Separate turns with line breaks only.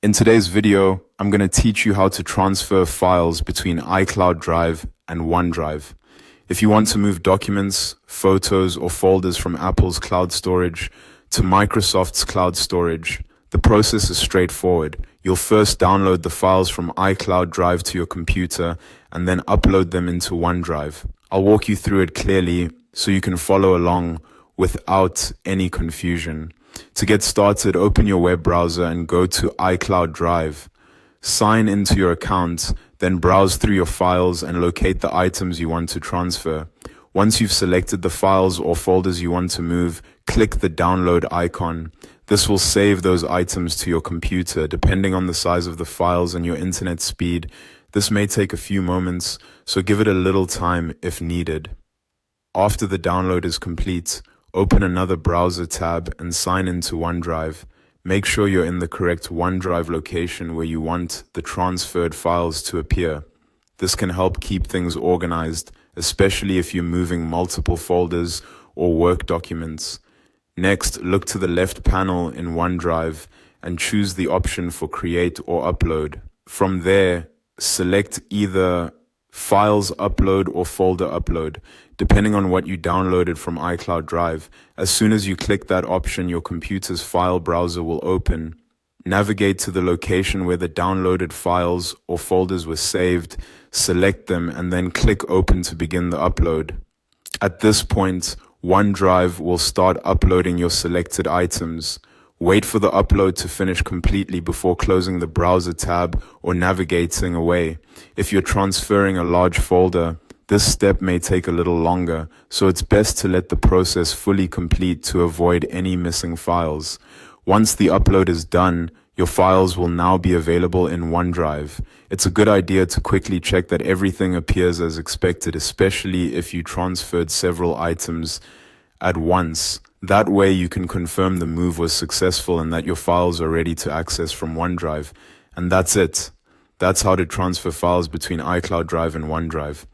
In today's video, I'm going to teach you how to transfer files between iCloud Drive and OneDrive. If you want to move documents, photos, or folders from Apple's cloud storage to Microsoft's cloud storage, the process is straightforward. You'll first download the files from iCloud Drive to your computer and then upload them into OneDrive. I'll walk you through it clearly so you can follow along without any confusion. To get started, open your web browser and go to iCloud Drive. Sign into your account, then browse through your files and locate the items you want to transfer. Once you've selected the files or folders you want to move, click the download icon. This will save those items to your computer. Depending on the size of the files and your internet speed, this may take a few moments, so give it a little time if needed. After the download is complete, open another browser tab and sign into OneDrive. Make sure you're in the correct OneDrive location where you want the transferred files to appear. This can help keep things organized, especially if you're moving multiple folders or work documents. Next, look to the left panel in OneDrive and choose the option for Create or Upload. From there, select either Files Upload or Folder Upload, depending on what you downloaded from iCloud Drive. As soon as you click that option, your computer's file browser will open. Navigate to the location where the downloaded files or folders were saved, select them, and then click Open to begin the upload. At this point, OneDrive will start uploading your selected items. Wait for the upload to finish completely before closing the browser tab or navigating away. If you're transferring a large folder, this step may take a little longer, so it's best to let the process fully complete to avoid any missing files. Once the upload is done, your files will now be available in OneDrive. It's a good idea to quickly check that everything appears as expected, especially if you transferred several items at once. That way you can confirm the move was successful and that your files are ready to access from OneDrive. And that's it. That's how to transfer files between iCloud Drive and OneDrive.